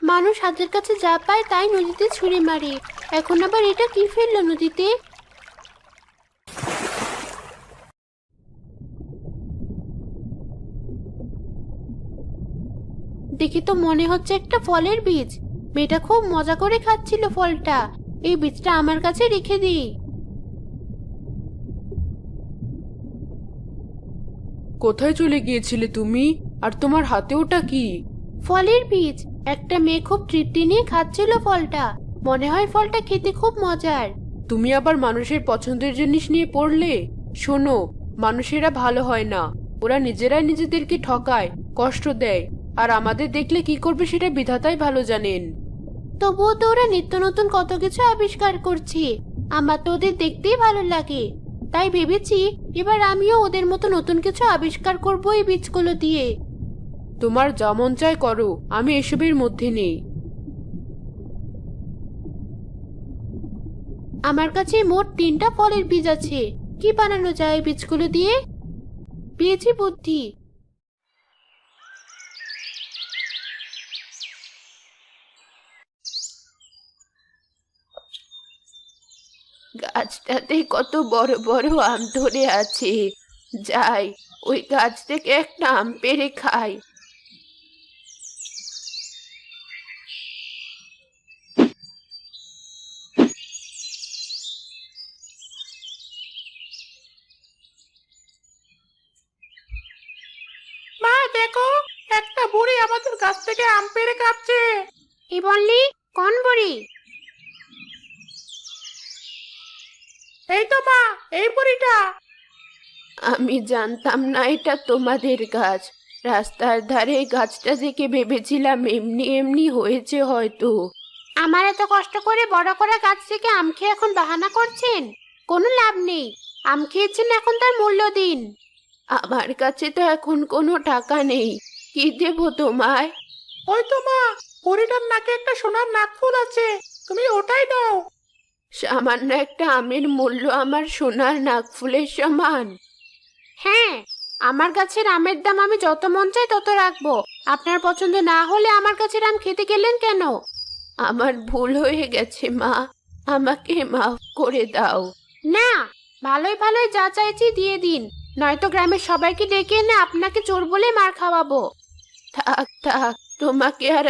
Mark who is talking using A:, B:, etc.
A: মানুষ হাতের কাছে যা পায় তাই নদীতে ছুঁড়ে মারে। এখন আবার এটা কি ফেললো নদীতে? দেখে তো মনে হচ্ছে একটা ফলের বীজ। মেয়েটা খুব মজা করে খাচ্ছিল ফলটা। এই বীজটা আমার কাছে রেখে দিই।
B: কোথায় চলে গিয়েছিলে তুমি? আর তোমার হাতে ওটা কি?
A: ফলের বীজ। একটা মেয়ে খুব তৃপ্তি নিয়ে খাচ্ছিল ফলটা। মনে হয় ফলটা খেতে খুব মজার।
B: তুমি আবার মানুষের পছন্দের জিনিস নিয়ে পড়লে? শোনো, মানুষেরা ভালো হয় না। ওরা নিজেরাই নিজেদেরকে ঠকায়, কষ্ট দেয়। আর আমাদের দেখলে কি করবে সেটা বিধাতাই ভালো জানেন।
A: তবুও তো ওরা নিত্য নতুন কত কিছু আবিষ্কার করছে। আমার তো ওদের দেখতেই ভালো লাগে। তাই ভেবেছি এবার আমিও ওদের মতো নতুন কিছু আবিষ্কার করবো এই বীজগুলো দিয়ে।
B: তোমার যা মন চায় করো, আমি এসবের মধ্যে নেই।
A: আমার কাছে মোট 3টা ফলের বীজ আছে। কি বানানো যায় এই বীজগুলো দিয়ে? পেয়েছি বুদ্ধি। গাছটাতে কত বড় বড় আম ধরে আছে। যাই, ওই গাছ থেকে একটা আম পেড়ে খাই।
C: মা দেখো, একটা বুড়ি আমাদের গাছ থেকে আম পেড়ে খাচ্ছে।
A: কি বললি? কোন বুড়ি?
C: এই তো মা, এই বুড়িটা।
A: আমি জানতাম না এটা তোমাদের গাছ। রাস্তার ধারে এই গাছটা দেখে ভেবেছিলাম এমনি এমনি হয়েছে হয়তো। আমার এত কষ্ট করে বড় করা গাছ থেকে আম খেয়ে এখন বাহানা করছেন? কোনো লাভ নেই। আম খেয়েছেন, এখন তার মূল্য দিন। আমার কাছে তো এখন কোনো টাকা নেই। কি দেবো তোমায়?
C: ওই তো মা, বুড়িটার নাকে একটা সোনার নাকফুল আছে, তুমি ওটাই দাও।
A: সামান্য একটা আমের মূল্য আমার সোনার নাকফুলের সমান? হ্যাঁ, আমার গাছের আমের দাম আমি যত মন চাই তত রাখবো। আপনার পছন্দ না হলে আমার গাছের আম খেতে গেলেন কেন? আমার ভুল হয়ে গেছে মা, আমাকে মাফ করে দাও। না, ভালোই ভালোই যা চাইছি দিয়ে দিন, নয়তো গ্রামের সবাইকে ডেকে এনে আপনাকে চোর বলে মার খাওয়াবো। থাক থাক, তোমাকে আর